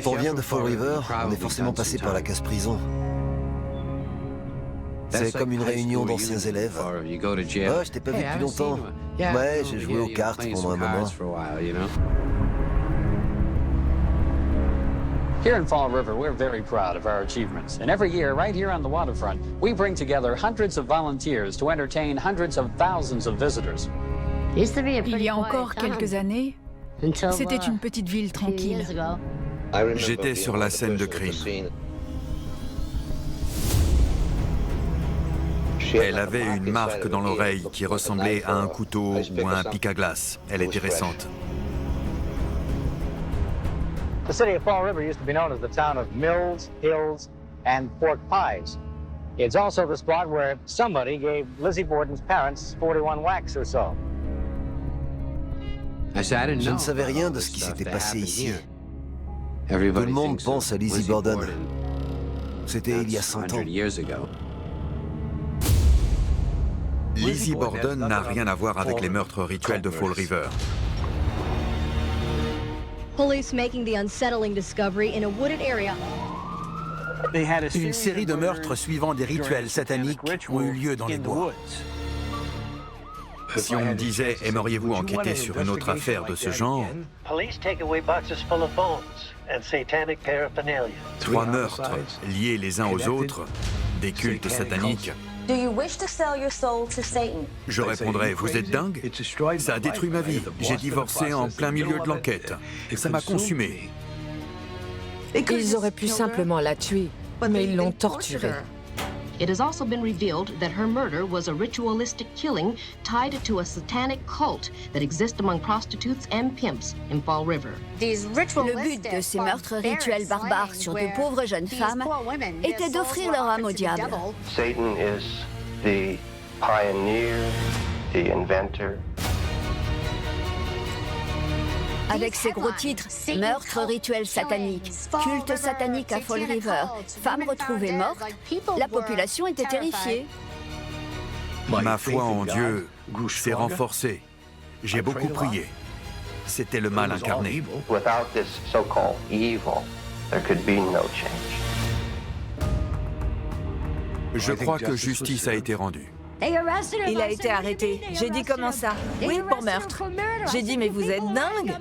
Quand on vient de Fall River, on est forcément passé par la case-prison. C'est comme une réunion d'anciens élèves. Oh, je t'ai pas vu depuis longtemps. Ouais, j'ai joué aux cartes pendant un moment. Here in Fall River, we're very proud of our achievements. And every year, right here on the waterfront, we bring together hundreds of volunteers to entertain hundreds of thousands of visitors. Il y a encore quelques années, c'était une petite ville tranquille. J'étais sur la scène de crime. Elle avait une marque dans l'oreille qui ressemblait à un couteau ou à un pic à glace. Elle était récente. The city of Fall River used to be known as the town of Mills, Hills, and Pork Pies. It's also the spot where somebody gave Lizzie Borden's parents 41 whacks or so. Je ne savais rien de ce qui s'était passé ici. Tout le monde pense à Lizzie Borden. C'était il y a 100 ans. Lizzie Borden n'a rien à voir avec les meurtres rituels de Fall River. Police making the unsettling discovery in a wooded area. Une série de meurtres suivant des rituels sataniques ont eu lieu dans les bois. Si on me disait « Aimeriez-vous enquêter sur une autre affaire de ce genre ?» 3 meurtres liés les uns aux autres, des cultes sataniques. Je répondrais, vous êtes dingue? Ça a détruit ma vie. J'ai divorcé en plein milieu de l'enquête. Ça m'a consumé. Ils auraient pu simplement la tuer, mais ils l'ont torturée. It has also been revealed that her murder was a ritualistic killing tied to a satanic cult that exists among prostitutes and pimps in Fall River. Le but de ces meurtres rituels barbares sur de pauvres jeunes femmes était d'offrir leur âme au diable. Satan is the pioneer, the inventor. Avec ses gros titres, meurtres rituels sataniques, culte satanique à Fall River, femmes retrouvées mortes, la population était terrifiée. Ma foi en Dieu s'est renforcée. J'ai beaucoup prié. C'était le mal incarné. Without this so-called evil, there could be no change. Je crois que justice a été rendue. Il a été arrêté. J'ai dit comment ça? Oui, pour meurtre. J'ai dit mais vous êtes dingue?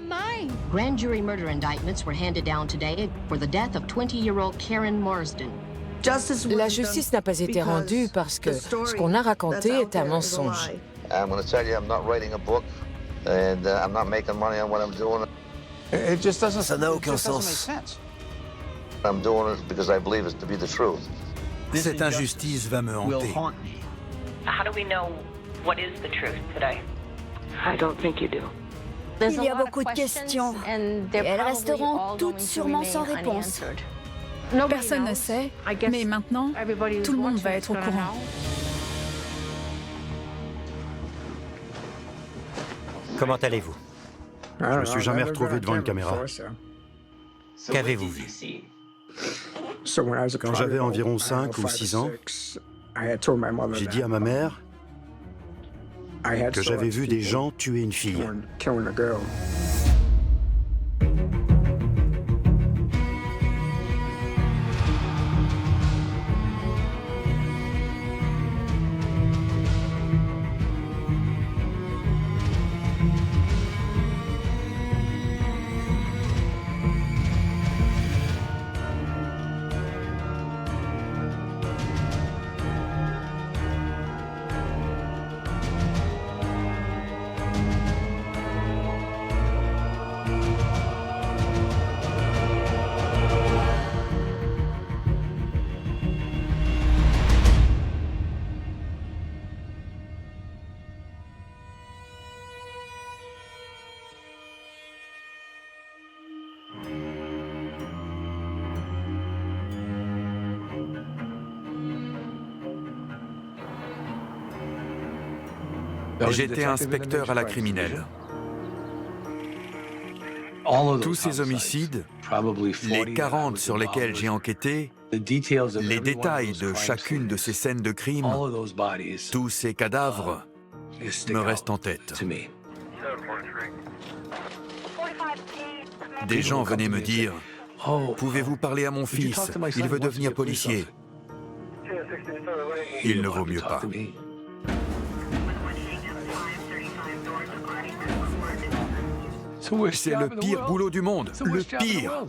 Grand jury murder indictments were handed down today for the death of 20-year-old Karen Marsden. La justice n'a pas été rendue parce que ce qu'on a raconté est un mensonge. I'm going to tell you, I'm not writing a book, and I'm not making money on what I'm doing. Ça n'a aucun sens. I'm doing it because I believe it to be the truth. Cette injustice va me hanter. How do we know what is the truth today? I don't think you do. Il y a beaucoup de questions et elles resteront toutes sûrement sans réponse. Personne ne sait, mais maintenant, tout le monde va être au courant. Comment allez-vous? Je ne me suis jamais retrouvé devant une caméra. Qu'avez-vous vu? Quand j'avais environ 5 ou 6 ans, j'ai dit à ma mère que j'avais vu des gens tuer une fille. J'étais inspecteur à la criminelle. Tous ces homicides, les 40 sur lesquels j'ai enquêté, les détails de chacune de ces scènes de crime, tous ces cadavres me restent en tête. Des gens venaient me dire Pouvez-vous parler à mon fils? Il veut devenir policier. Il ne vaut mieux pas. C'est le pire boulot du monde, le pire.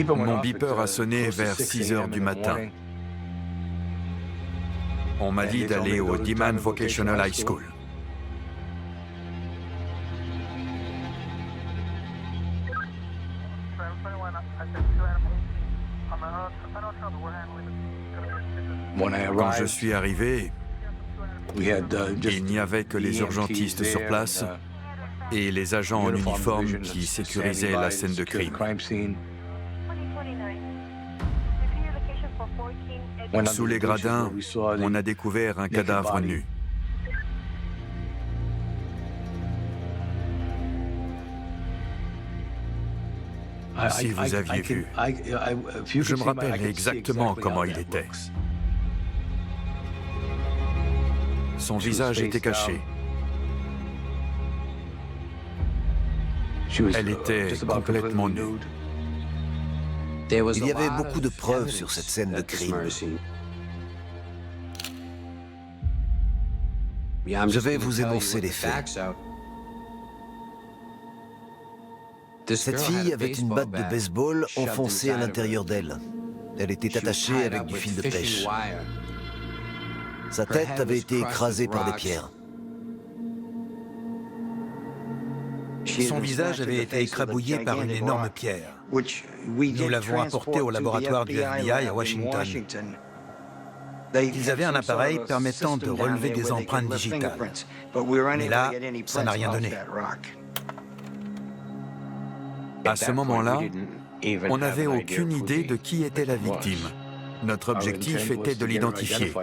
Mon beeper a sonné vers 6 heures du matin. On m'a dit d'aller au Demman Vocational High School. Quand je suis arrivé, il n'y avait que les urgentistes sur place et les agents en uniforme qui sécurisaient la scène de crime. Sous les gradins, on a découvert un cadavre nu. Si vous aviez vu, je me rappelle exactement comment il était. Son visage était caché. Elle était complètement nue. Il y avait beaucoup de preuves sur cette scène de crime. Je vais vous énoncer les faits. Cette fille avait une batte de baseball enfoncée à l'intérieur d'elle. Elle était attachée avec du fil de pêche. Sa tête avait été écrasée par des pierres. Son visage avait été écrabouillé par une énorme pierre. Nous l'avons apporté au laboratoire du FBI à Washington. Ils avaient un appareil permettant de relever des empreintes digitales. Mais là, ça n'a rien donné. À ce moment-là, on n'avait aucune idée de qui était la victime. Notre objectif était de l'identifier.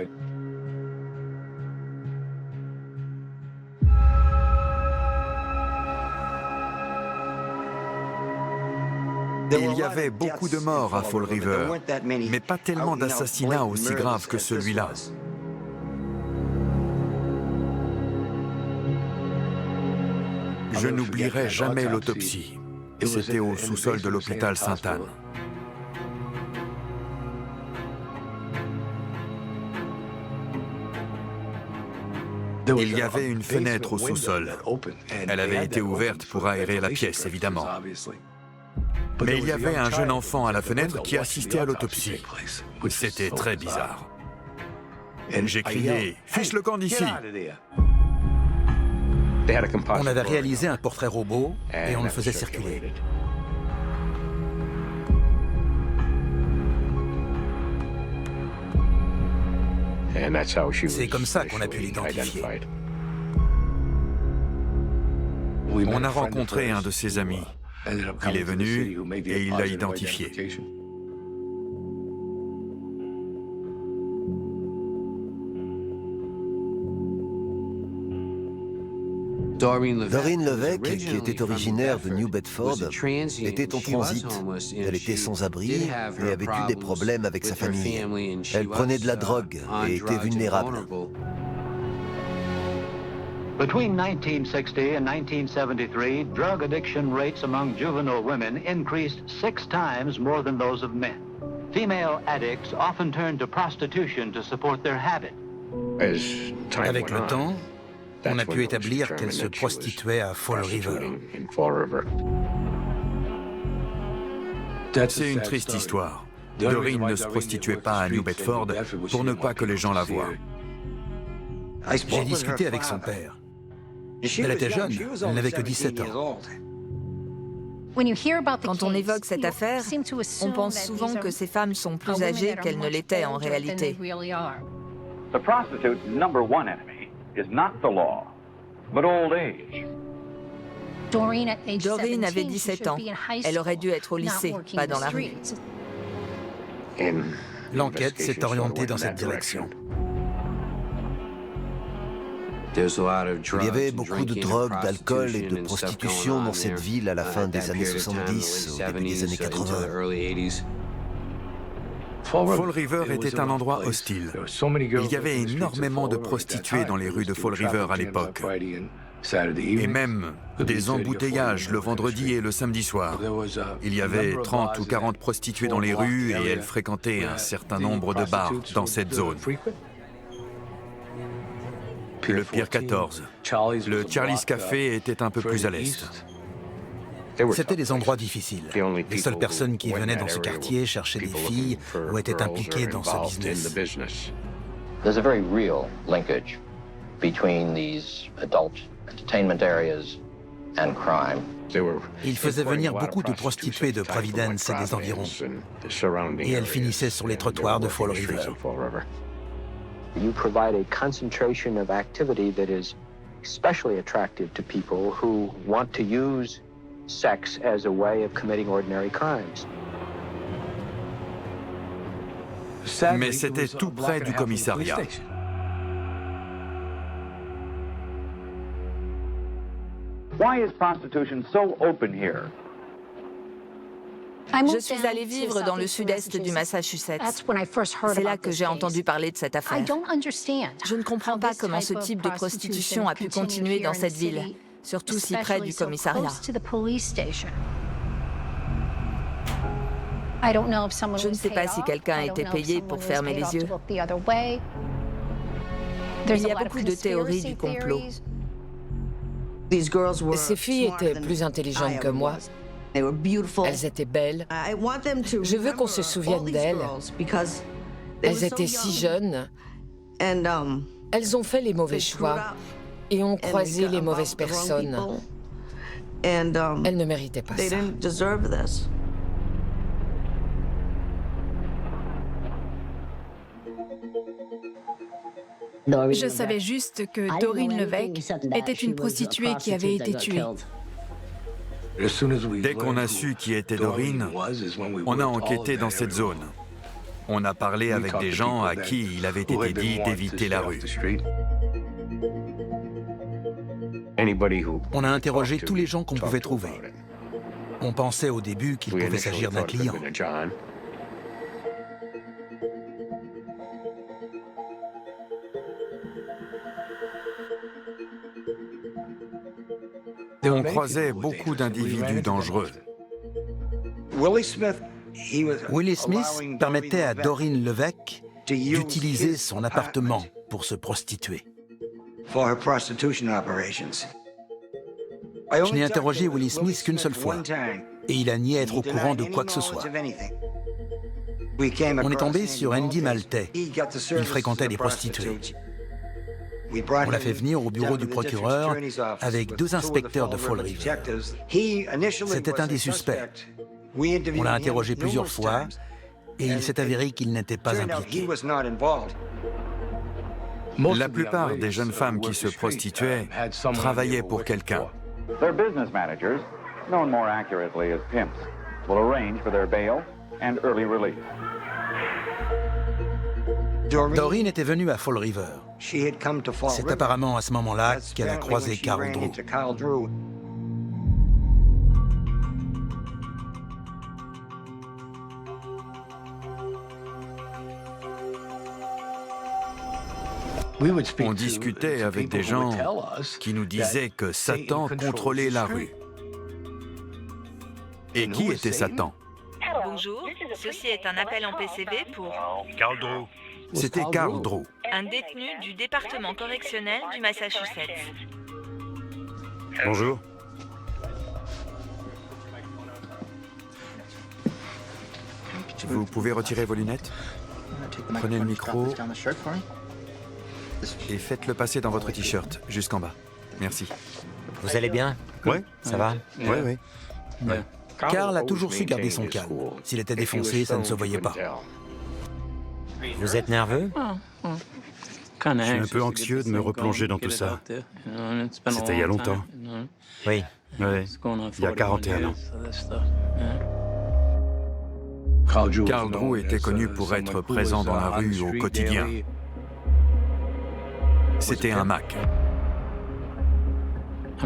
Il y avait beaucoup de morts à Fall River, mais pas tellement d'assassinats aussi graves que celui-là. Je n'oublierai jamais l'autopsie. C'était au sous-sol de l'hôpital Sainte-Anne. Il y avait une fenêtre au sous-sol. Elle avait été ouverte pour aérer la pièce, évidemment. Mais il y avait un jeune enfant à la fenêtre qui assistait à l'autopsie. C'était très bizarre. J'ai crié « Fiche le camp d'ici !» On avait réalisé un portrait robot et on le faisait circuler. C'est comme ça qu'on a pu l'identifier. On a rencontré un de ses amis. Il est venu et il l'a identifié. Doreen Levesque, qui était originaire de New Bedford, était en transit. Elle était sans abri et avait eu des problèmes avec sa famille. Elle prenait de la drogue et était vulnérable. Between 1960 and 1973, drug addiction rates among juvenile women increased 6 times more than those of men. Female addicts often turn to prostitution to support their habit. Avec le temps, on a pu établir qu'elle se prostituait à Fall River. C'est une triste histoire. Doreen ne se prostituait pas à New Bedford pour ne pas que les gens la voient. J'ai discuté avec son père. Elle était jeune, elle n'avait que 17 ans. Quand on évoque cette affaire, on pense souvent que ces femmes sont plus âgées qu'elles ne l'étaient en réalité. The prostitute's number one enemy is not the law, but old age. Doreen avait 17 ans. Elle aurait dû être au lycée, pas dans la rue. L'enquête s'est orientée dans cette direction. Il y avait beaucoup de drogue, d'alcool et de prostitution dans cette ville à la fin des années 70, au début des années 80. Fall River était un endroit hostile. Il y avait énormément de prostituées dans les rues de Fall River à l'époque. Et même des embouteillages le vendredi et le samedi soir. Il y avait 30 ou 40 prostituées dans les rues et elles fréquentaient un certain nombre de bars dans cette zone. Le Pier 14, le Charlie's Café était un peu plus à l'est. C'était des endroits difficiles. Les seules personnes qui venaient dans ce quartier cherchaient des filles ou étaient impliquées dans ce business. There's a very real linkage between these adult entertainment areas and crime. Ils faisaient venir beaucoup de prostituées de Providence et des environs. Et elles finissaient sur les trottoirs de Fall River. You provide a concentration of activity that is especially attractive to people who want to use sex as a way of committing ordinary crimes. Mais c'était tout près du commissariat. Why is prostitution so open here? Je suis allée vivre dans le sud-est du Massachusetts. C'est là que j'ai entendu parler de cette affaire. Je ne comprends pas comment ce type de prostitution a pu continuer dans cette ville, surtout si près du commissariat. Je ne sais pas si quelqu'un a été payé pour fermer les yeux. Il y a beaucoup de théories du complot. Ces filles étaient plus intelligentes que moi. Elles étaient belles. Je veux qu'on se souvienne d'elles. Elles étaient si jeunes. Elles ont fait les mauvais choix et ont croisé les mauvaises personnes. Elles ne méritaient pas ça. Je savais juste que Doreen Levesque était une prostituée qui avait été tuée. Dès qu'on a su qui était Doreen, on a enquêté dans cette zone. On a parlé avec des gens à qui il avait été dit d'éviter la rue. On a interrogé tous les gens qu'on pouvait trouver. On pensait au début qu'il pouvait s'agir d'un client. On croisait beaucoup d'individus dangereux. Willie Smith permettait à Doreen Levesque d'utiliser son appartement pour se prostituer. Je n'ai interrogé Willie Smith qu'une seule fois, et il a nié être au courant de quoi que ce soit. On est tombé sur Andy Maltais. Il fréquentait des prostituées. On l'a fait venir au bureau du procureur avec 2 inspecteurs de Fall River. C'était un des suspects. On l'a interrogé plusieurs fois et il s'est avéré qu'il n'était pas impliqué. La plupart des jeunes femmes qui se prostituaient travaillaient pour quelqu'un. Their business managers, known more accurately as pimps, will arrange for their bail and early release. Doreen était venue à Fall River. C'est apparemment à ce moment-là qu'elle a croisé Carl Drew. On discutait avec des gens qui nous disaient que Satan contrôlait la rue. Et qui était Satan? Bonjour, ceci est un appel en PCV pour... Carl Drew. C'était Carl Drew. Un détenu du département correctionnel du Massachusetts. Bonjour. Vous pouvez retirer vos lunettes? Prenez le micro et faites-le passer dans votre t-shirt, jusqu'en bas. Merci. Vous allez bien? Oui. Ça va? Oui. Carl a toujours su garder son calme. S'il était défoncé, ça ne se voyait pas. Vous êtes nerveux? Je suis un peu anxieux de me replonger dans tout ça. C'était il y a longtemps. Oui. Il y a 41 ans. Carl Drew était connu pour être présent dans la rue au quotidien. C'était un Mac.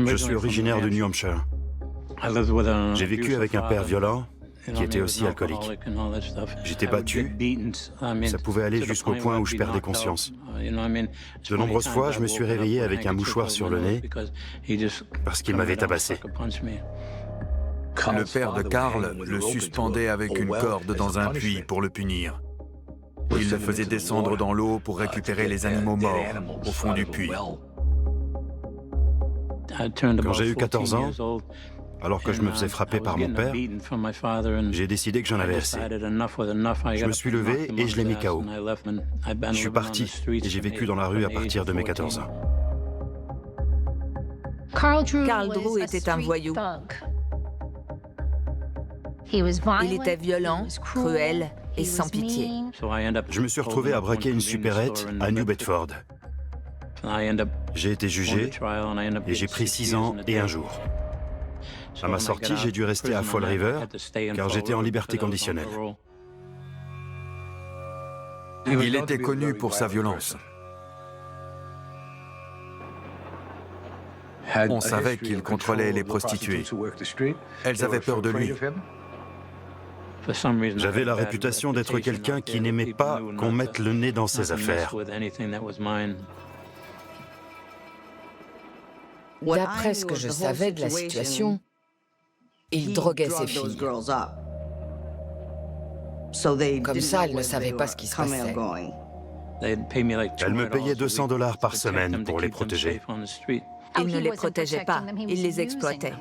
Je suis originaire de New Hampshire. J'ai vécu avec un père violent qui était aussi alcoolique. J'étais battu, ça pouvait aller jusqu'au point où je perdais conscience. De nombreuses fois, je me suis réveillé avec un mouchoir sur le nez parce qu'il m'avait tabassé. Le père de Carl le suspendait avec une corde dans un puits pour le punir. Il le faisait descendre dans l'eau pour récupérer les animaux morts au fond du puits. Quand j'ai eu 14 ans, alors que je me faisais frapper par mon père, j'ai décidé que j'en avais assez. Je me suis levé et je l'ai mis KO. Je suis parti et j'ai vécu dans la rue à partir de mes 14 ans. Carl Drew était un voyou. Il était violent, cruel et sans pitié. Je me suis retrouvé à braquer une supérette à New Bedford. J'ai été jugé et j'ai pris 6 ans et 1 jour. À ma sortie, j'ai dû rester à Fall River car j'étais en liberté conditionnelle. Il était connu pour sa violence. On savait qu'il contrôlait les prostituées. Elles avaient peur de lui. J'avais la réputation d'être quelqu'un qui n'aimait pas qu'on mette le nez dans ses affaires. D'après ce que je savais de la situation, il droguait ses filles. Comme ça, elle ne savait pas ce qui se passait. Elle me payait $200 par semaine pour les protéger. Il ne les protégeait pas, il les exploitait.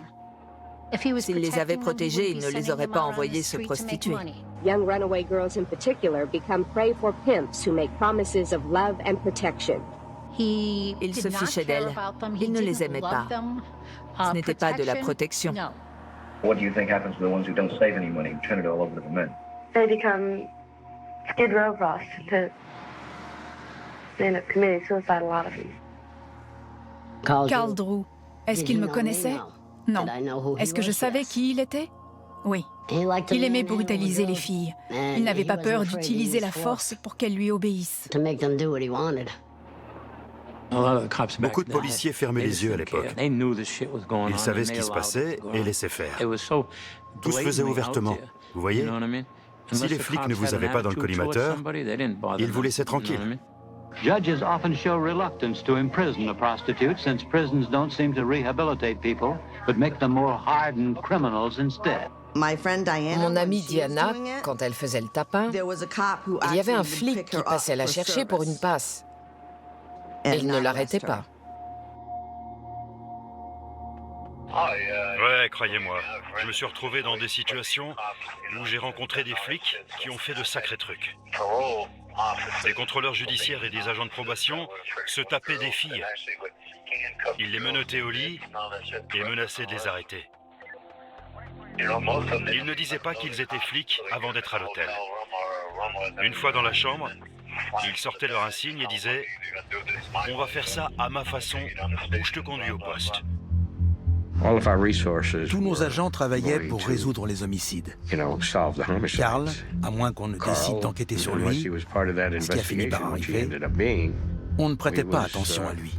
S'il les avait protégés, il ne les aurait pas envoyés se prostituer. Young runaway girls in particular become prey for pimps who make promises of love and protection. Il se fichait d'elles. Il ne les aimait pas. Ce n'était pas de la protection. What do you think happens to the ones who don't save any money, turn it all over to the men? They become Skid Row prostitutes. They end up committing suicide, a lot of them. Carl Drew, est-ce qu'il me connaissait? Non. Est-ce que je savais qui il était? Oui. Il aimait brutaliser les filles. Il n'avait pas peur d'utiliser la force pour qu'elles lui obéissent. Beaucoup de policiers fermaient les yeux à l'époque. Ils savaient ce qui se passait et laissaient faire. Tout se faisait ouvertement, vous voyez? Si les flics ne vous avaient pas dans le collimateur, ils vous laissaient tranquille. Judges often show reluctance to imprison a prostitute since prisons don't seem to rehabilitate people, but make them more hardened criminals instead. Mon amie Diana, quand elle faisait le tapin, il y avait un flic qui passait la chercher pour une passe. Et il ne l'arrêtait pas. Ouais, croyez-moi, je me suis retrouvé dans des situations où j'ai rencontré des flics qui ont fait de sacrés trucs. Des contrôleurs judiciaires et des agents de probation se tapaient des filles. Ils les menottaient au lit et menaçaient de les arrêter. Ils ne disaient pas qu'ils étaient flics avant d'être à l'hôtel. Une fois dans la chambre, ils sortaient leur insigne et disaient « On va faire ça à ma façon ou je te conduis au poste ». Tous nos agents travaillaient pour résoudre les homicides. Carl, à moins qu'on ne décide d'enquêter sur lui, ce qui a fini par arriver, on ne prêtait pas attention à lui.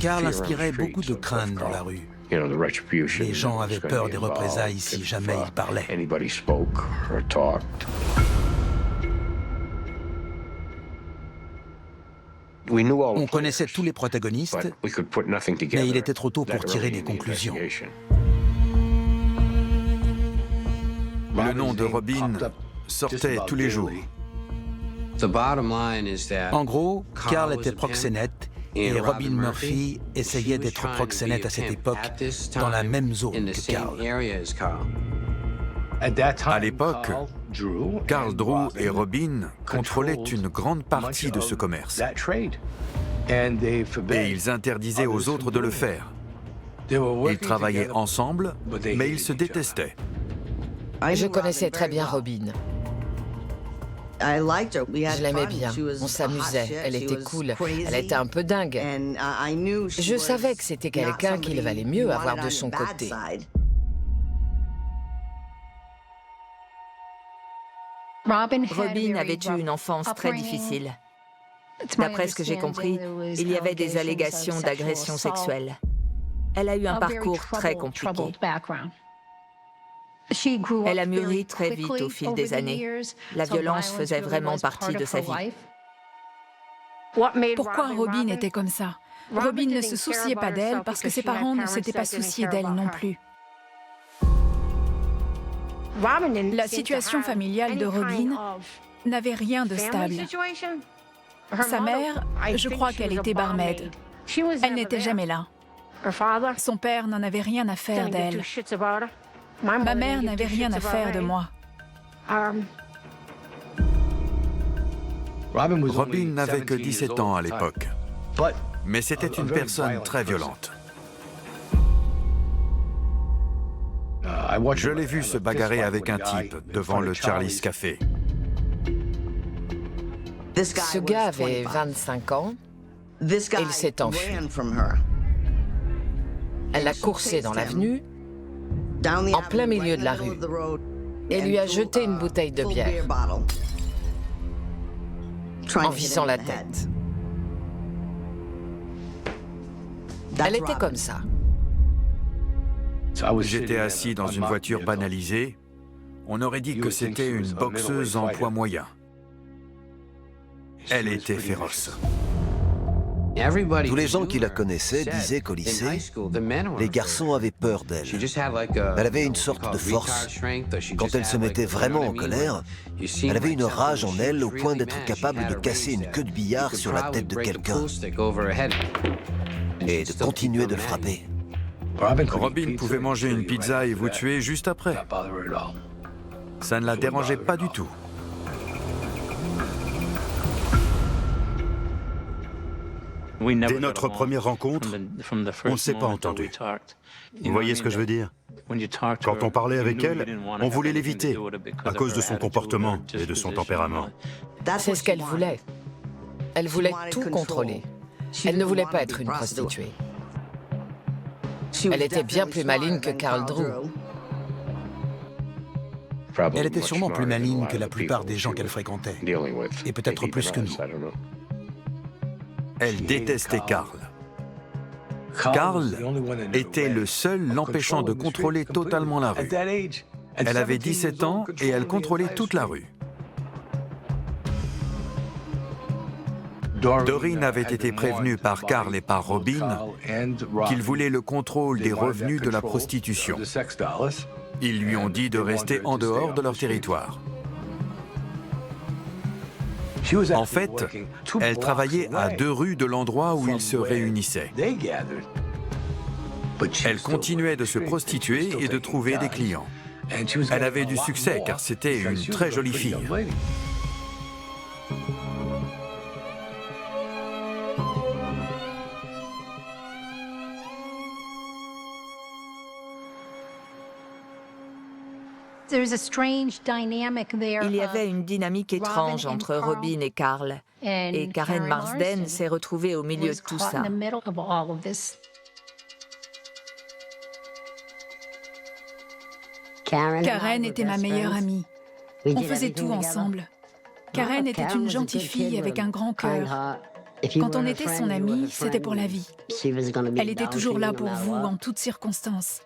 Carl inspirait beaucoup de crainte dans la rue. Les gens avaient peur des représailles si jamais il parlait. On connaissait tous les protagonistes, mais il était trop tôt pour tirer des conclusions. Le nom de Robin sortait tous les jours. En gros, Carl était proxénète et Robin Murphy essayait d'être proxénète à cette époque dans la même zone que Carl. À l'époque, Carl Drew et Robin contrôlaient une grande partie de ce commerce. Et ils interdisaient aux autres de le faire. Ils travaillaient ensemble, mais ils se détestaient. Je connaissais très bien Robin. Je l'aimais bien, on s'amusait, elle était cool, elle était un peu dingue. Je savais que c'était quelqu'un qu'il valait mieux avoir de son côté. Robin avait eu une enfance très difficile. D'après ce que j'ai compris, il y avait des allégations d'agression sexuelle. Elle a eu un parcours très compliqué. Elle a mûri très vite au fil des années. La violence faisait vraiment partie de sa vie. Pourquoi Robin était comme ça? Robin ne se souciait pas d'elle parce que ses parents ne s'étaient pas souciés d'elle non plus. La situation familiale de Robin n'avait rien de stable. Sa mère, je crois qu'elle était barmaid. Elle n'était jamais là. Son père n'en avait rien à faire d'elle. Ma mère n'avait rien à faire de moi. Robin n'avait que 17 ans à l'époque, mais c'était une personne très violente. Je l'ai vu se bagarrer avec un type devant le Charlie's Café. Ce gars avait 25 ans et il s'est enfui. Elle l'a coursé dans l'avenue, en plein milieu de la rue, et lui a jeté une bouteille de bière en visant la tête. Elle était comme ça. J'étais assis dans une voiture banalisée. On aurait dit que c'était une boxeuse en poids moyen. Elle était féroce. Tous les gens qui la connaissaient disaient qu'au lycée, les garçons avaient peur d'elle. Elle avait une sorte de force. Quand elle se mettait vraiment en colère, elle avait une rage en elle au point d'être capable de casser une queue de billard sur la tête de quelqu'un et de continuer de le frapper. Robin pouvait manger une pizza et vous tuer juste après. Ça ne la dérangeait pas du tout. Dès notre première rencontre, on ne s'est pas entendu. Vous voyez ce que je veux dire? Quand on parlait avec elle, on voulait l'éviter à cause de son comportement et de son tempérament. C'est ce qu'elle voulait. Elle voulait tout contrôler. Elle ne voulait pas être une prostituée. Elle était bien plus maligne que Carl Drew. Elle était sûrement plus maligne que la plupart des gens qu'elle fréquentait, et peut-être plus que nous. Elle détestait Carl. Carl était le seul l'empêchant de contrôler totalement la rue. Elle avait 17 ans et elle contrôlait toute la rue. Doreen avait été prévenue par Carl et par Robin qu'ils voulaient le contrôle des revenus de la prostitution. Ils lui ont dit de rester en dehors de leur territoire. En fait, elle travaillait à 2 rues de l'endroit où ils se réunissaient. Elle continuait de se prostituer et de trouver des clients. Elle avait du succès car c'était une très jolie fille. Il y avait une dynamique étrange entre Robin et Carl, et Karen Marsden s'est retrouvée au milieu de tout ça. Karen était ma meilleure amie. On faisait tout ensemble. Karen était une gentille fille avec un grand cœur. Quand on était son amie, c'était pour la vie. Elle était toujours là pour vous en toutes circonstances.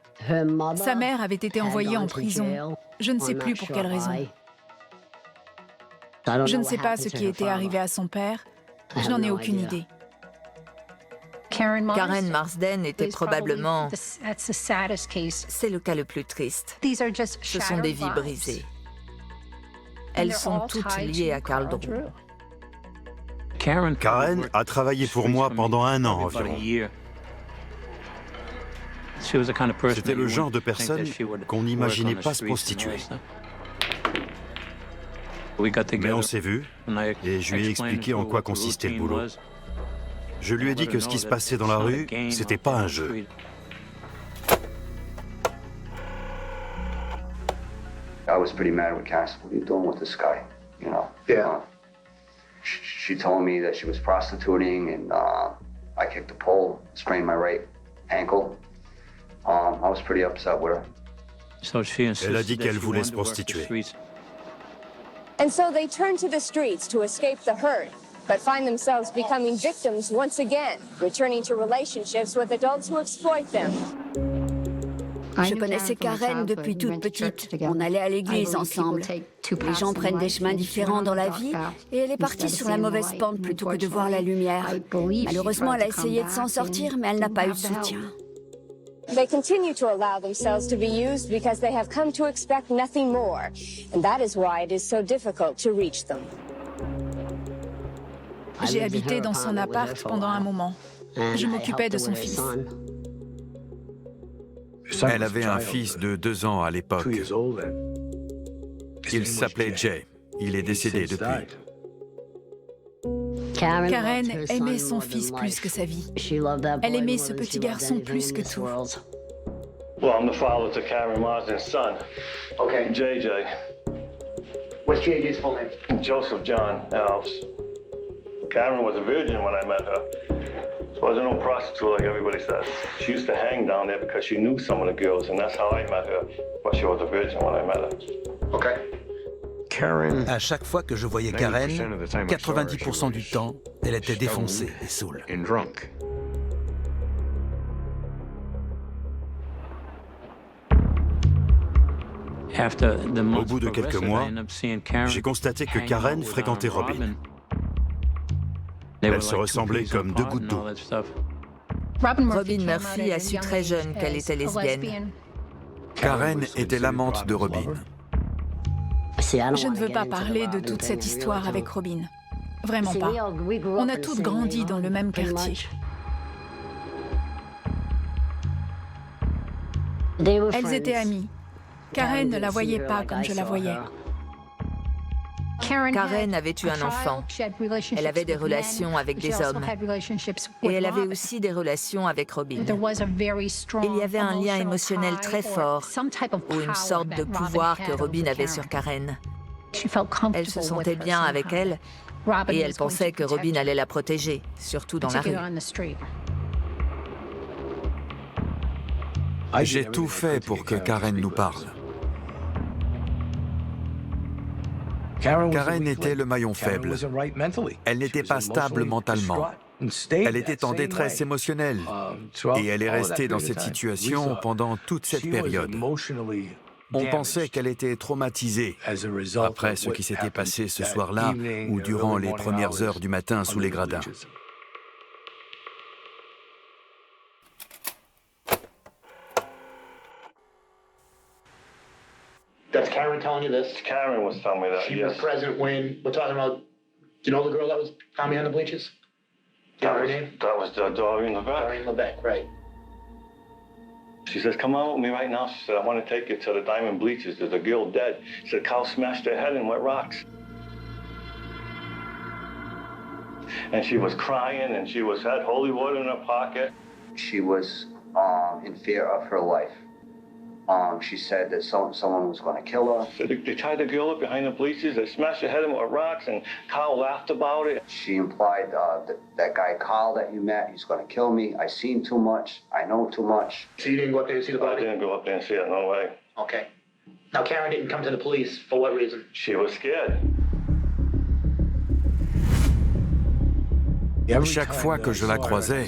Sa mère avait été envoyée en prison. Je ne sais plus pour quelle raison. Je ne sais pas ce qui était arrivé à son père. Je n'en ai aucune idée. Karen Marsden était probablement... C'est le cas le plus triste. Ce sont des vies brisées. Elles sont toutes liées à Carl Drew. Karen a travaillé pour moi pendant 1 an environ. C'était le genre de personne qu'on n'imaginait pas se prostituer. Mais on s'est vus et je lui ai expliqué en quoi consistait le boulot. Je lui ai dit que ce qui se passait dans la rue, c'était pas un jeu. I was pretty mad with Cass. What are you doing with this guy? You know? Yeah. She told me that she was prostituting, and I kicked the pole, sprained my right ankle. I was pretty upset with her. Elle a dit qu'elle voulait se prostituer. And so they turned to the streets to escape the hurt. but find themselves becoming victims once again, returning to relationships with adults who exploit them. Je connaissais Karen depuis toute petite. On allait à l'église ensemble. Les gens prennent des chemins différents dans la vie et elle est partie sur la mauvaise pente plutôt que de voir la lumière. Malheureusement, elle a essayé de s'en sortir, mais elle n'a pas eu de soutien. They continue to allow themselves to be used because they have come to expect nothing more, and that is why it is so difficult to reach them. J'ai habité dans son appart pendant un moment. Je m'occupais de son fils. Elle avait un fils de 2 ans à l'époque. Il s'appelait Jay. Il est décédé depuis. Karen aimait son fils plus que sa vie. Elle aimait ce petit garçon plus que tout. Well, I'm the father to Karen Marsden's son. Okay. JJ. What's JJ's full name? Joseph John Alves. Karen was a virgin when I met her. She wasn't no prostitute like everybody says. She used to hang down there because she knew some of the girls, and that's how I met her. But she was a virgin when I met her. Okay. À chaque fois que je voyais Karen, 90% du temps, elle était défoncée et saoule. Au bout de quelques mois, j'ai constaté que Karen fréquentait Robin. Elles se ressemblaient comme 2 gouttes d'eau. Robin Murphy a su très jeune qu'elle était lesbienne. Karen était l'amante de Robin. Je ne veux pas parler de toute cette histoire avec Robin. Vraiment pas. On a toutes grandi dans le même quartier. Elles étaient amies. Karen ne la voyait pas comme je la voyais. Karen avait eu un enfant. Elle avait des relations avec des hommes. Et elle avait aussi des relations avec Robin. Il y avait un lien émotionnel très fort, ou une sorte de pouvoir que Robin avait sur Karen. Elle se sentait bien avec elle, et elle pensait que Robin allait la protéger, surtout dans la rue. J'ai tout fait pour que Karen nous parle. Karen était le maillon faible. Elle n'était pas stable mentalement. Elle était en détresse émotionnelle. Et elle est restée dans cette situation pendant toute cette période. On pensait qu'elle était traumatisée après ce qui s'était passé ce soir-là ou durant les premières heures du matin sous les gradins. That's Karen telling you this? Karen was telling me that, She was present when, we're talking about, you know the girl that was found behind the bleachers? You know her name? That was Doreen Levesque. Doreen Levesque, right. She says, come on with me right now. She said, I want to take you to the Diamond Bleachers. There's a girl dead. She said, cow smashed her head in wet rocks. And she was crying, and she had holy water in her pocket. She was in fear of her life. She said that someone was going to kill her. So they tied the girl up behind the bleachers. They smashed her head in with rocks, and Kyle laughed about it. She implied that guy Kyle that you met, he's going to kill me. I seen too much. I know too much. So you didn't go up there and see the body? I didn't go up there and see it, no way. Okay. Now, Karen didn't come to the police. For what reason? She was scared. Chaque fois que je la croisais,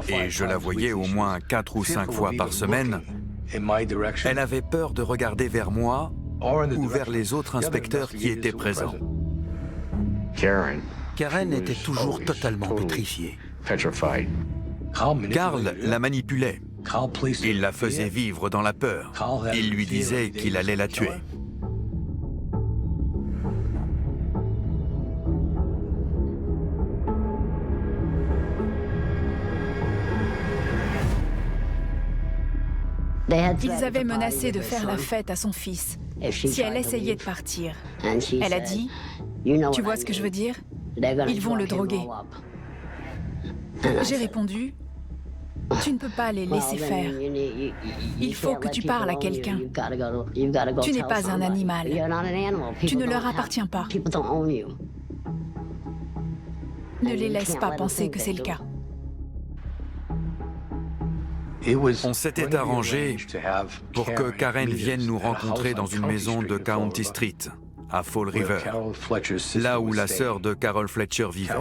et je la voyais au moins 4 ou 5 fois par semaine, elle avait peur de regarder vers moi ou vers les autres inspecteurs qui étaient présents. Karen était toujours totalement pétrifiée. Carl la manipulait. Il la faisait vivre dans la peur. Il lui disait qu'il allait la tuer. Ils avaient menacé de faire la fête à son fils si elle essayait de partir. Elle a dit, tu vois ce que je veux dire? Ils vont le droguer. J'ai répondu, tu ne peux pas les laisser faire. Il faut que tu parles à quelqu'un. Tu n'es pas un animal. Tu ne leur appartiens pas. Ne les laisse pas penser que c'est le cas. On s'était arrangé pour que Karen vienne nous rencontrer dans une maison de County Street, à Fall River, là où la sœur de Carol Fletcher vivait.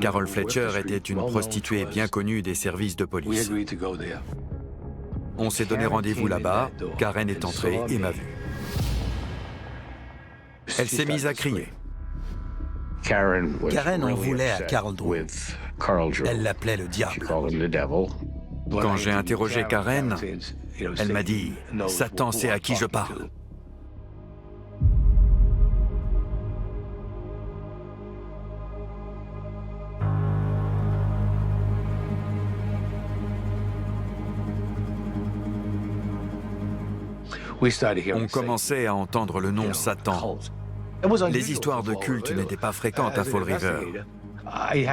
Carol Fletcher était une prostituée bien connue des services de police. On s'est donné rendez-vous là-bas, Karen est entrée et m'a vu. Elle s'est mise à crier. Karen en voulait à Carl Drew. Elle l'appelait le diable. Quand j'ai interrogé Karen, elle m'a dit « Satan sait à qui je parle ». On commençait à entendre le nom Satan. Les histoires de culte n'étaient pas fréquentes à Fall River.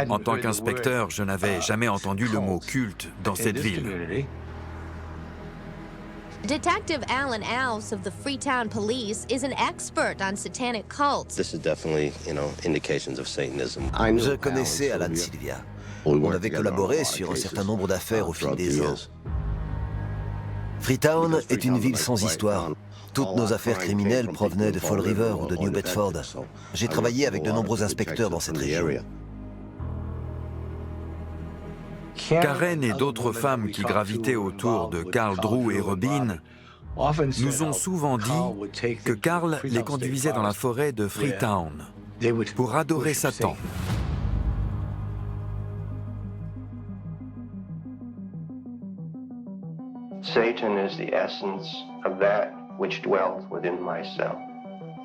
En tant qu'inspecteur, je n'avais jamais entendu le mot culte dans cette ville. Detective Alan Alves of the Freetown Police is an expert on satanic cults. This is definitely, indications of Satanism. Je connaissais Alan Sylvia. On avait collaboré sur un certain nombre d'affaires au fil des ans. Freetown est une ville sans histoire. Toutes nos affaires criminelles provenaient de Fall River ou de New Bedford. J'ai travaillé avec de nombreux inspecteurs dans cette région. Karen et d'autres femmes qui gravitaient autour de Carl Drew et Robin nous ont souvent dit que Carl les conduisait dans la forêt de Freetown pour adorer Satan. Satan is the essence of that which dwells within myself.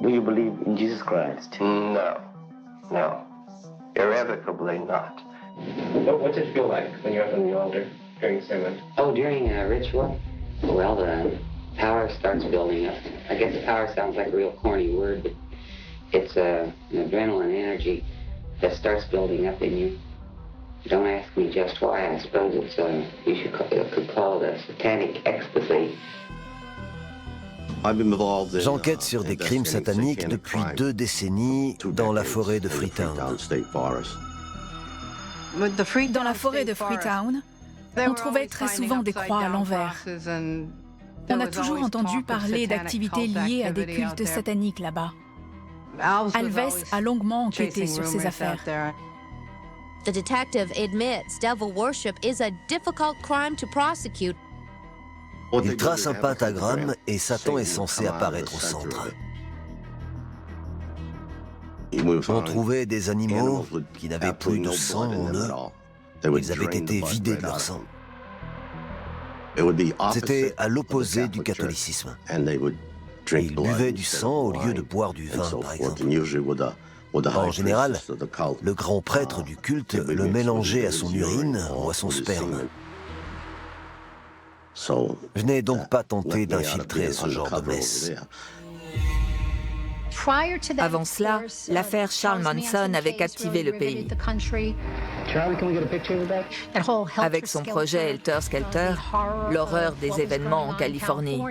Do you believe in Jesus Christ? No. Irrevocably not. What's it feel like when you're up on the altar during sermon? Oh, during a ritual? Well, the power starts building up. I guess power sounds like a real corny word, but it's an adrenaline energy that starts building up in you. Don't ask me just why. I suppose it's could call it a satanic ecstasy. J'enquête sur des crimes sataniques depuis 2 décennies dans la forêt de Freetown. Dans la forêt de Freetown, on trouvait très souvent des croix à l'envers. On a toujours entendu parler d'activités liées à des cultes sataniques là-bas. Alves a longuement enquêté sur ces affaires. The detective admits devil worship is a difficult crime to prosecute. Il trace un pentagramme et Satan est censé apparaître au centre. On trouvait des animaux qui n'avaient plus de sang en eux. Ils avaient été vidés de leur sang. C'était à l'opposé du catholicisme. Ils buvaient du sang au lieu de boire du vin, par exemple. En général, le grand prêtre du culte le mélangeait à son urine ou à son sperme. Je n'ai donc pas tenté d'infiltrer ce genre de messe. Avant cela, l'affaire Charles Manson avait captivé le pays. Avec son projet Helter Skelter, l'horreur des événements en Californie.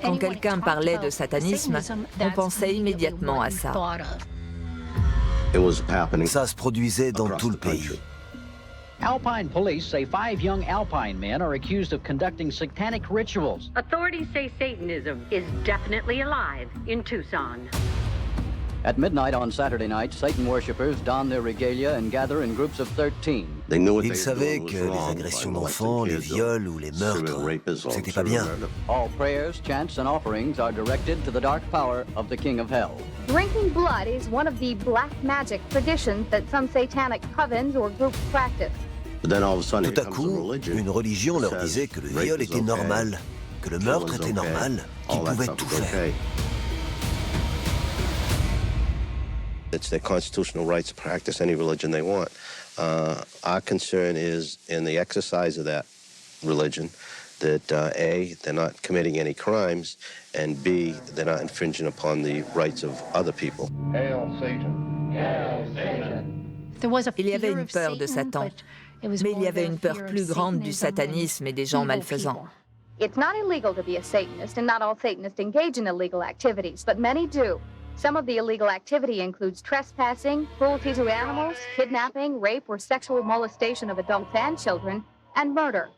Quand quelqu'un parlait de satanisme, on pensait immédiatement à ça. Ça se produisait dans tout le pays. Alpine police say 5 young Alpine men are accused of conducting satanic rituals. Authorities say Satanism is definitely alive in Tucson. At midnight on Saturday night, Satan worshippers don their regalia and gather in groups of 13. Ils savaient que les agressions d'enfants, les viols ou les meurtres, c'était pas bien. All prayers, chants, and offerings are directed to the dark power of the King of Hell. Drinking blood is one of the black magic traditions that some satanic covens or groups practice. Tout à coup, une religion leur disait que le viol était normal, que le meurtre était normal, qu'ils pouvaient tout faire. It's their constitutional rights to practice any religion they want. Our concern is in the exercise of that religion that A, they're not committing any crimes, and B, they're not infringing upon the rights of other people. Hail Satan! Hail Satan! Il y avait une peur de Satan, mais il y avait une peur plus grande du satanisme et des gens malfaisants. It's not illegal to be a Satanist, and not all Satanists engage in illegal activities, but many do. Some of the illegal activity includes trespassing, cruelty to animals, kidnapping, rape or sexual molestation of adults and children, and murder.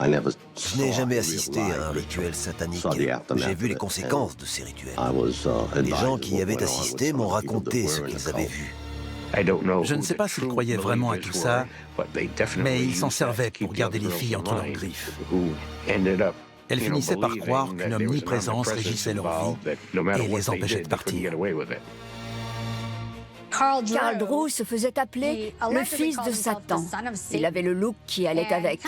Je n'ai jamais assisté à un rituel satanique. J'ai vu les conséquences de ces rituels. Les gens qui y avaient assisté m'ont raconté ce qu'ils avaient vu. Je ne sais pas s'ils croyaient vraiment à tout ça, mais ils s'en servaient pour garder les filles entre leurs griffes. Elles finissaient par croire qu'une omniprésence régissait leur vie et les empêchait de partir. Karl Drew se faisait appeler le fils de Satan. Il avait le look qui allait avec.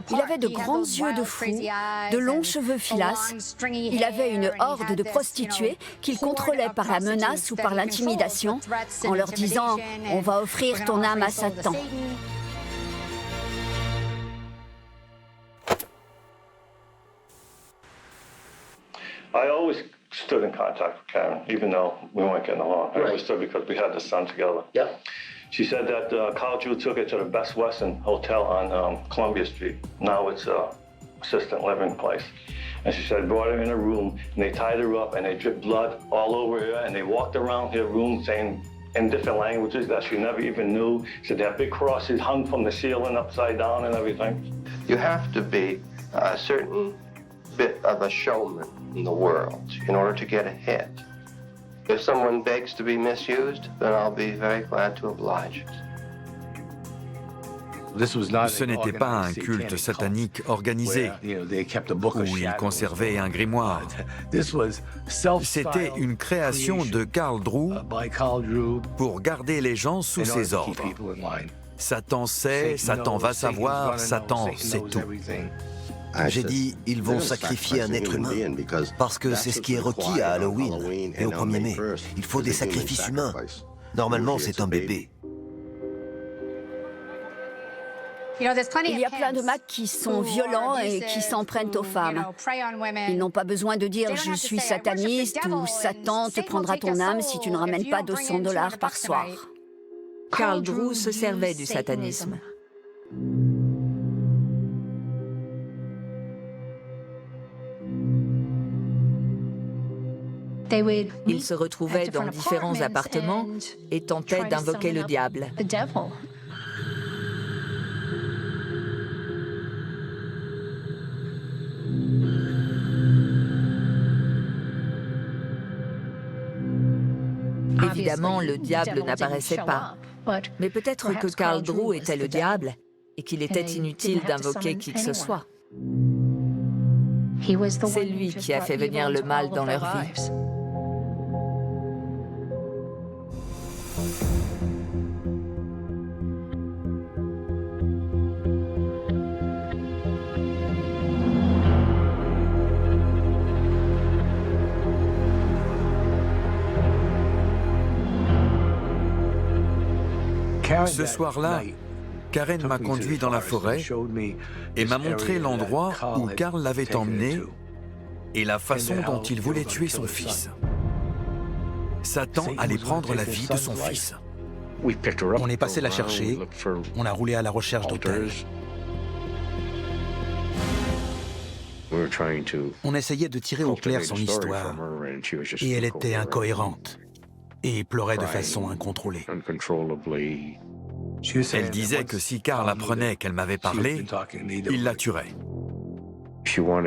Il avait de grands yeux de fou, de longs cheveux filasses. Il avait une horde de prostituées qu'il contrôlait par la menace ou par l'intimidation, en leur disant « On va offrir ton âme à Satan ». I always stood in contact with Karen, even though we weren't getting along. I always stood because we had the son together. Yeah. She said that Carl Drew took her to the Best Western Hotel on Columbia Street. Now it's a assistant living place. And she said, brought her in a room, and they tied her up, and they dripped blood all over her, and they walked around her room saying in different languages that she never even knew. She said, they had big crosses hung from the ceiling upside down and everything. You have to be a certain bit of a showman in the world in order to get ahead. If someone begs to be misused, then I'll be very glad to oblige. Ce n'était pas un culte satanique organisé, où il conservait un grimoire. C'était une création de Karl Drew pour garder les gens sous ses ordres. Satan sait, Satan va savoir, Satan sait tout. J'ai dit, ils vont sacrifier un être humain, parce que c'est ce qui est requis à Halloween et au 1er mai. Il faut des sacrifices humains. Normalement, c'est un bébé. Il y a plein de macs qui sont violents et qui s'en prennent aux femmes. Ils n'ont pas besoin de dire « je suis sataniste » ou « Satan te prendra ton âme si tu ne ramènes pas $200 par soir ». Karl Drew se servait du satanisme. Ils se retrouvaient dans différents appartements et tentaient d'invoquer le diable. Évidemment, le diable n'apparaissait pas. Mais peut-être que Karl Drew était le diable et qu'il était inutile d'invoquer qui que ce soit. C'est lui qui a fait venir le mal dans leur vie. Ce soir-là, Karen m'a conduit dans la forêt et m'a montré l'endroit où Karl l'avait emmené et la façon dont il voulait tuer son fils. Satan allait prendre la vie de son fils. On est passé la chercher, on a roulé à la recherche d'hôtels. On essayait de tirer au clair son histoire, et elle était incohérente, et pleurait de façon incontrôlée. Elle disait que si Karl apprenait qu'elle m'avait parlé, il la tuerait.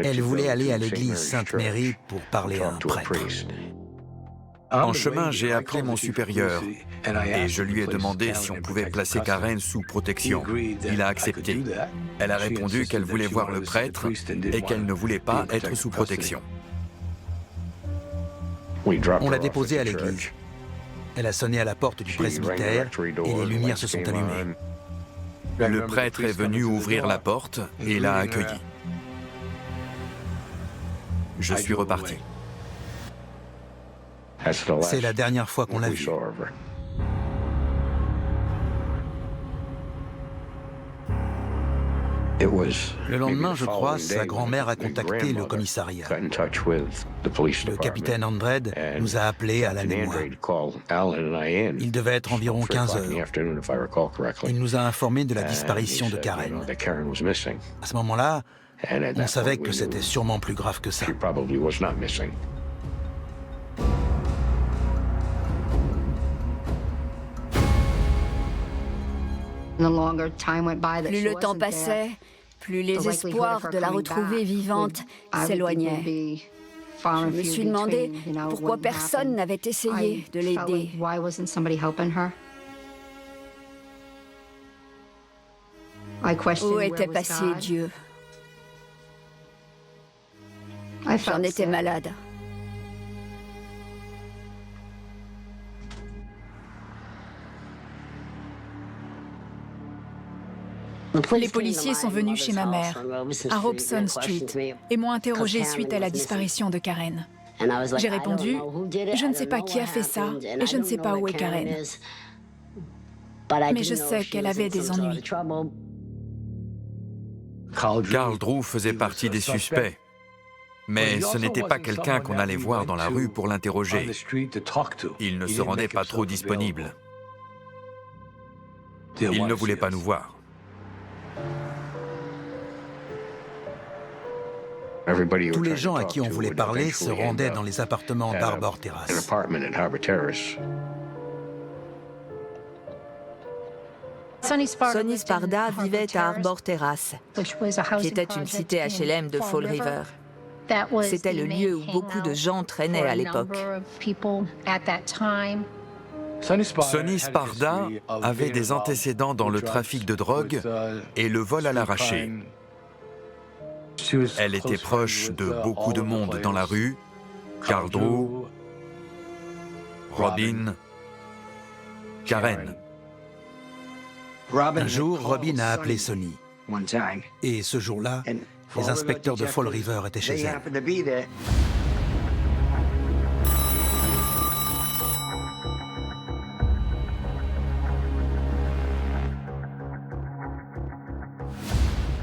Elle voulait aller à l'église Sainte-Marie pour parler à un prêtre. En chemin, j'ai appelé mon supérieur et je lui ai demandé si on pouvait placer Karen sous protection. Il a accepté. Elle a répondu qu'elle voulait voir le prêtre et qu'elle ne voulait pas être sous protection. On l'a déposée à l'église. Elle a sonné à la porte du presbytère et les lumières se sont allumées. Le prêtre est venu ouvrir la porte et l'a accueillie. Je suis reparti. C'est la dernière fois qu'on l'a vue. Le lendemain, je crois, sa grand-mère a contacté le commissariat. Le capitaine Andred nous a appelés à la mémoire. Il devait être environ 15 heures. Il nous a informés de la disparition de Karen. À ce moment-là, on savait que c'était sûrement plus grave que ça. Plus le temps passait, plus les espoirs de la retrouver vivante s'éloignaient. Je me suis demandé pourquoi personne n'avait essayé de l'aider. Où était passé Dieu? J'en étais malade. Les policiers sont venus chez ma mère, à Robson Street, et m'ont interrogée suite à la disparition de Karen. J'ai répondu, je ne sais pas qui a fait ça, et je ne sais pas où est Karen. Mais je sais qu'elle avait des ennuis. Carl Drew faisait partie des suspects. Mais ce n'était pas quelqu'un qu'on allait voir dans la rue pour l'interroger. Il ne se rendait pas trop disponible. Il ne voulait pas nous voir. Tous les gens à qui on voulait parler se rendaient dans les appartements d'Arbor Terrace. Sonny Sparda vivait à Arbor Terrace, qui était une cité HLM de Fall River. C'était le lieu où beaucoup de gens traînaient à l'époque. Sonny Sparda avait des antécédents dans le trafic de drogue et le vol à l'arraché. Elle était proche de beaucoup de monde dans la rue, Carl Drew, Robin, Karen. Un jour, Robin a appelé Sonny. Et ce jour-là, les inspecteurs de Fall River étaient chez elle.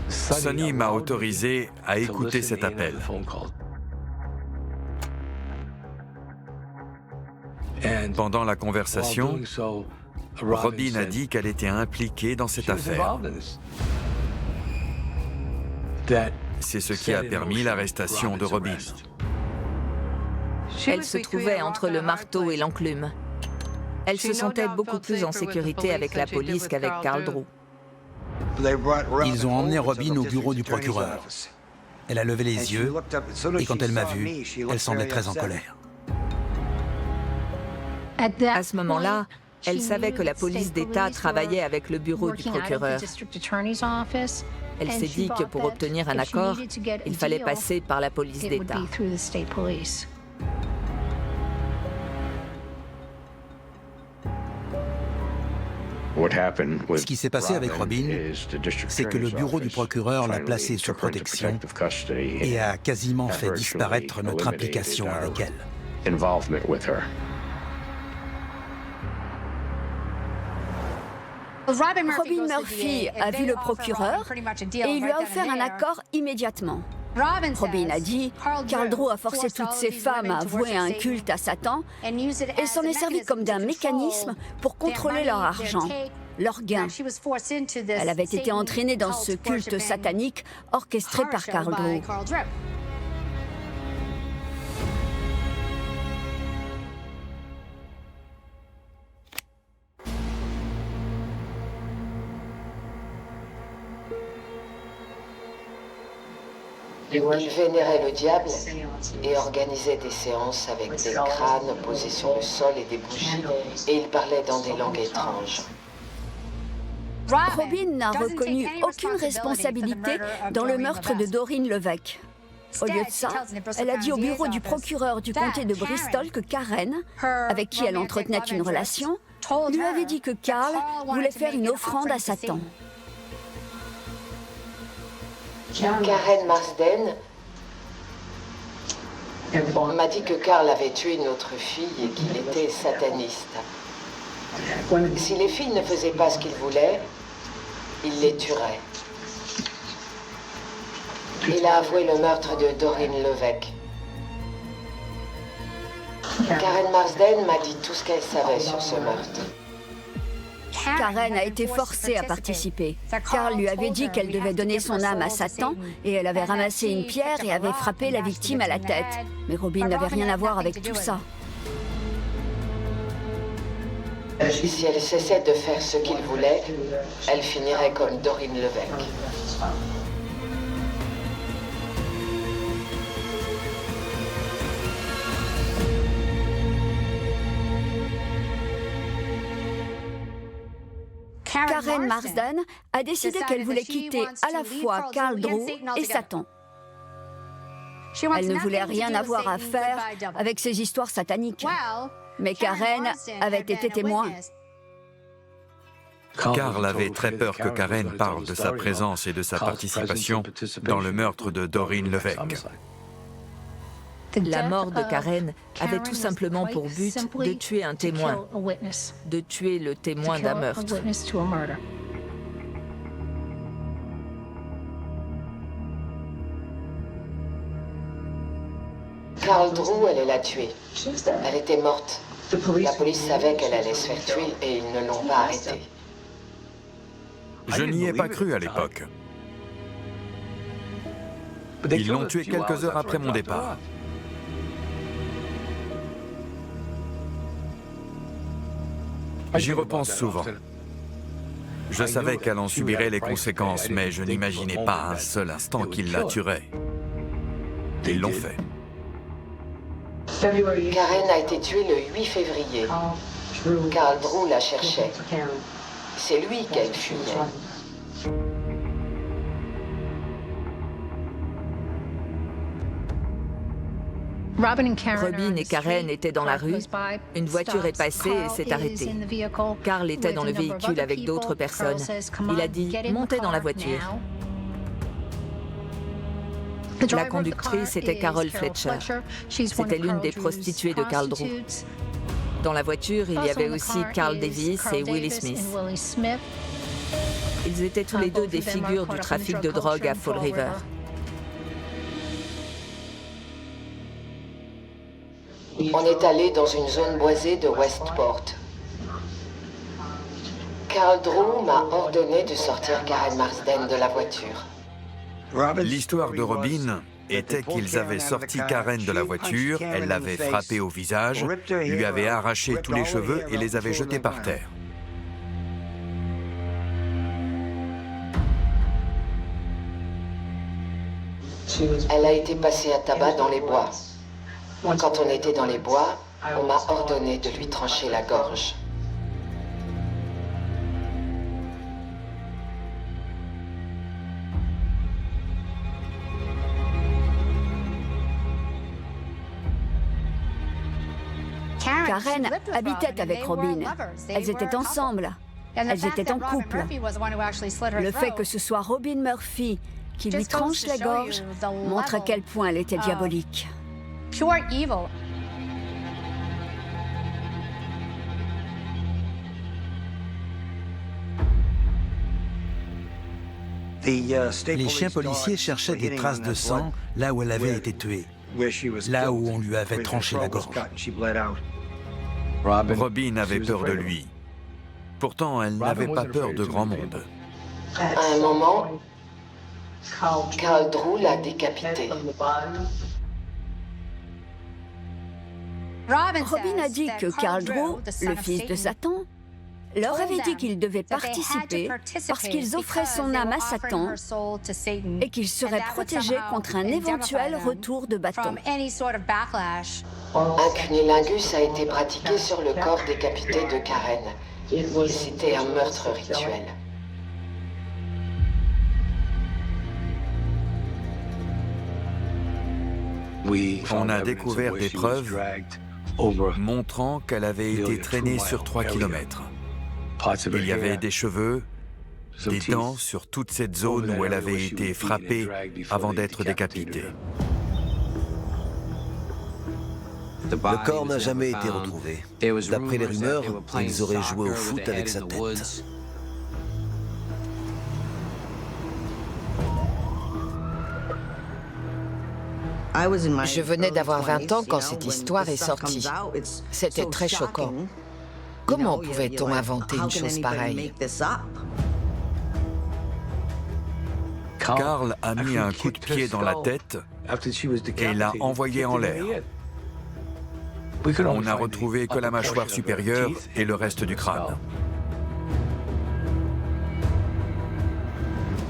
Sonny m'a autorisé à écouter cet appel. Pendant la conversation, Robin a dit qu'elle était impliquée dans cette affaire. C'est ce qui a permis l'arrestation de Robin. Elle se trouvait entre le marteau et l'enclume. Elle se sentait beaucoup plus en sécurité avec la police qu'avec Carl Drew. Ils ont emmené Robin au bureau du procureur. Elle a levé les yeux et quand elle m'a vu, elle semblait très en colère. À ce moment-là, elle savait que la police d'État travaillait avec le bureau du procureur. Elle s'est dit que pour obtenir un accord, il fallait passer par la police d'État. Ce qui s'est passé avec Robin, c'est que le bureau du procureur l'a placée sous protection et a quasiment fait disparaître notre implication avec elle. Robin Murphy a vu le procureur et il lui a offert un accord immédiatement. Robin a dit « Carl Drew a forcé toutes ces femmes à vouer un culte à Satan et s'en est servi comme d'un mécanisme pour contrôler leur argent, leurs gains. Elle avait été entraînée dans ce culte satanique orchestré par Carl Drew. » Il vénérait le diable et organisait des séances avec des crânes posés sur le sol et des bougies, et il parlait dans des langues étranges. Robin n'a reconnu aucune responsabilité dans le meurtre de Doreen Levesque. Au lieu de ça, elle a dit au bureau du procureur du comté de Bristol que Karen, avec qui elle entretenait une relation, lui avait dit que Carl voulait faire une offrande à Satan. Karen Marsden m'a dit que Carl avait tué une autre fille et qu'il était sataniste. Si les filles ne faisaient pas ce qu'il voulait, il les tuerait. Il a avoué le meurtre de Doreen Levesque. Karen Marsden m'a dit tout ce qu'elle savait sur ce meurtre. Karen a été forcée à participer. Carl lui avait dit qu'elle devait donner son âme à Satan et elle avait ramassé une pierre et avait frappé la victime à la tête. Mais Robin n'avait rien à voir avec tout ça. Si elle cessait de faire ce qu'il voulait, elle finirait comme Doreen Levesque. Karen Marsden a décidé qu'elle voulait quitter à la fois Carl Drew et Satan. Elle ne voulait rien avoir à faire avec ces histoires sataniques. Mais Karen avait été témoin. Carl avait très peur que Karen parle de sa présence et de sa participation dans le meurtre de Doreen Levesque. La mort de Karen avait tout simplement pour but de tuer un témoin, de tuer le témoin d'un meurtre. Carl Drew allait la tuer. Elle était morte. La police savait qu'elle allait se faire tuer et ils ne l'ont pas arrêtée. Je n'y ai pas cru à l'époque. Ils l'ont tué quelques heures après mon départ. J'y repense souvent. Je savais qu'elle en subirait les conséquences, mais je n'imaginais pas un seul instant qu'ils la tueraient. Ils l'ont fait. Karen a été tuée le 8 février. Carl Drew la cherchait. C'est lui qu'elle fuyait. Robin et Karen étaient dans la rue. Une voiture est passée et s'est arrêtée. Carl était dans le véhicule avec d'autres personnes. Il a dit « Montez dans la voiture ». La conductrice était Carol Fletcher. C'était l'une des prostituées de Carl Drew. Dans la voiture, il y avait aussi Carl Davis et Willie Smith. Ils étaient tous les deux des figures du trafic de drogue à Fall River. On est allé dans une zone boisée de Westport. Carl Drew m'a ordonné de sortir Karen Marsden de la voiture. L'histoire de Robin était qu'ils avaient sorti Karen de la voiture, elle l'avait frappée au visage, lui avait arraché tous les cheveux et les avait jetés par terre. Elle a été passée à tabac dans les bois. Quand on était dans les bois, on m'a ordonné de lui trancher la gorge. Karen habitait avec Robin. Elles étaient ensemble. Elles étaient en couple. Le fait que ce soit Robin Murphy qui lui tranche la gorge montre à quel point elle était diabolique. Les chiens policiers cherchaient des traces de sang là où elle avait été tuée, là où on lui avait tranché la gorge. Robin avait peur de lui. Pourtant, elle n'avait pas peur de grand monde. À un moment, Carl Drew l'a décapité. Robin a dit que Carl Drew, le fils de Satan, leur avait dit qu'ils devaient participer parce qu'ils offraient son âme à Satan et qu'ils seraient protégés contre un éventuel retour de bâton. Un cunnilingus a été pratiqué sur le corps décapité de Karen. C'était un meurtre rituel. On a découvert des preuves montrant qu'elle avait été traînée sur 3 kilomètres. Il y avait des cheveux, des dents sur toute cette zone où elle avait été frappée avant d'être décapitée. Le corps n'a jamais été retrouvé. D'après les rumeurs, ils auraient joué au foot avec sa tête. Je venais d'avoir 20 ans quand cette histoire est sortie. C'était très choquant. Comment pouvait-on inventer une chose pareille? Carl a mis un coup de pied dans la tête et l'a envoyé en l'air. On n'a retrouvé que la mâchoire supérieure et le reste du crâne.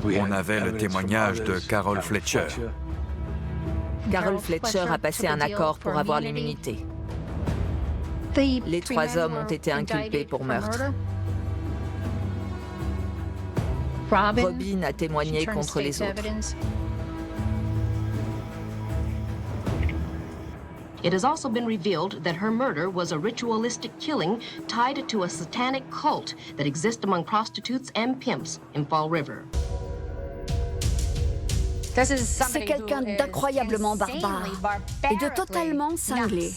On avait le témoignage de Carol Fletcher. Carol Fletcher a passé un accord pour avoir l'immunité. Les 3 hommes ont été inculpés pour meurtre. Robin a témoigné contre les autres. It has also been revealed that her murder was a ritualistic killing tied to a satanic cult that exists among prostitutes and pimps in Fall River. C'est quelqu'un d'incroyablement barbare et de totalement cinglé.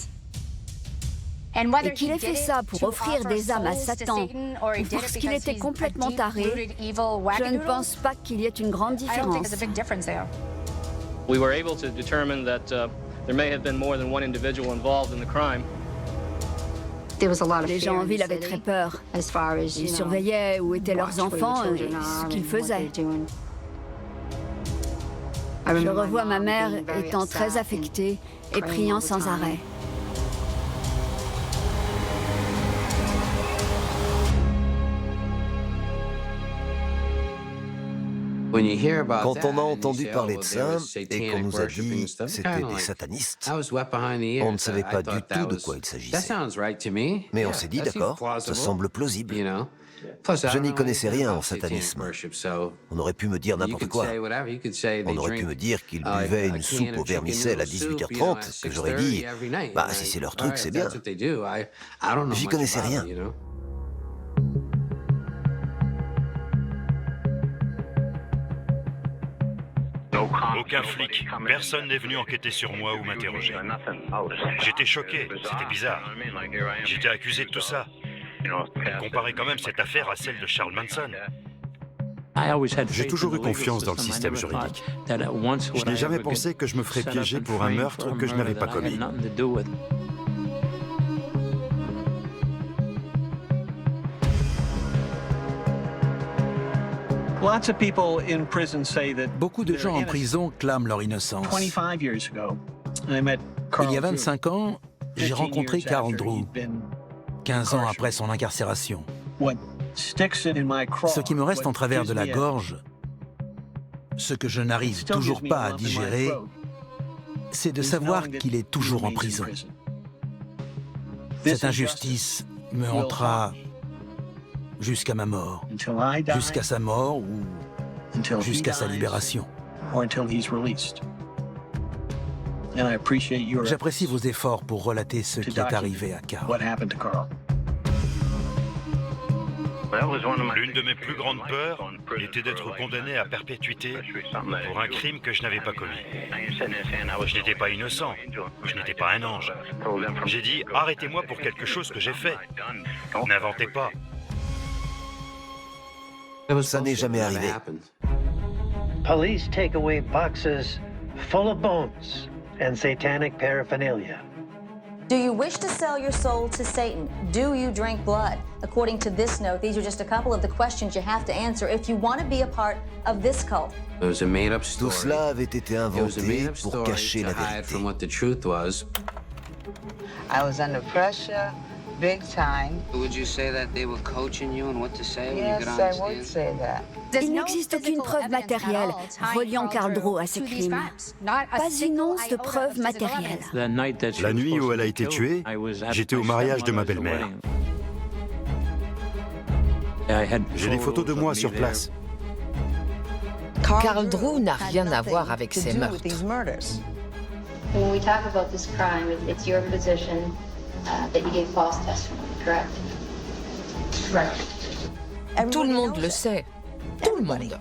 Et qu'il ait fait ça pour offrir des âmes à Satan ou parce qu'il était complètement taré, je ne pense pas qu'il y ait une grande différence. We were able to determine that there may have been more than one individual involved in the crime. Les gens en ville avaient très peur. Ils surveillaient où étaient leurs enfants et ce qu'ils faisaient. Je revois ma mère étant très affectée et priant sans arrêt. Quand on a entendu parler de ça et qu'on nous a dit que c'était des satanistes, on ne savait pas du tout de quoi il s'agissait. Mais on s'est dit, d'accord, ça semble plausible. Je n'y connaissais rien en satanisme. On aurait pu me dire n'importe quoi. On aurait pu me dire qu'ils buvaient une soupe au vermicelles à 18h30, que j'aurais dit, bah si c'est leur truc, c'est bien. J'y connaissais rien. Aucun flic, personne n'est venu enquêter sur moi ou m'interroger. J'étais choqué, c'était bizarre. J'étais accusé de tout ça. Comparez quand même cette affaire à celle de Charles Manson. J'ai toujours eu confiance dans le système juridique. Je n'ai jamais pensé que je me ferais piéger pour un meurtre que je n'avais pas commis. Beaucoup de gens en prison clament leur innocence. Il y a 25 ans, j'ai rencontré Carl Drew, 15 ans après son incarcération. Ce qui me reste en travers de la gorge, ce que je n'arrive toujours pas à digérer, c'est de savoir qu'il est toujours en prison. Cette injustice me hantera jusqu'à ma mort, jusqu'à sa mort ou jusqu'à sa libération. J'apprécie vos efforts pour relater ce qui est arrivé à Carl. L'une de mes plus grandes peurs était d'être condamné à perpétuité pour un crime que je n'avais pas commis. Je n'étais pas innocent, je n'étais pas un ange. J'ai dit, arrêtez-moi pour quelque chose que j'ai fait. N'inventez pas. Ça n'est jamais arrivé. Police take away boxes full of bones and satanic paraphernalia. Do you wish to sell your soul to Satan? Do you drink blood? According to this note, these are just a couple of the questions you have to answer if you want to be a part of this cult. Tout cela avait été inventé pour cacher la vérité. I was under pressure, big time. Would you say that they were coaching you on what to say when you get on the Yes, I stand? would say that. Il n'existe aucune preuve matérielle reliant Carl Drew à ces crimes. Pas une once de preuve matérielle. La nuit où elle a été tuée, j'étais au mariage de ma belle-mère. J'ai des photos de moi sur place. Carl Drew n'a rien à voir avec ces meurtres. When we talk about this crime, it's your position that you gave false testimony, correct? Tout le monde le sait. Tout le monde.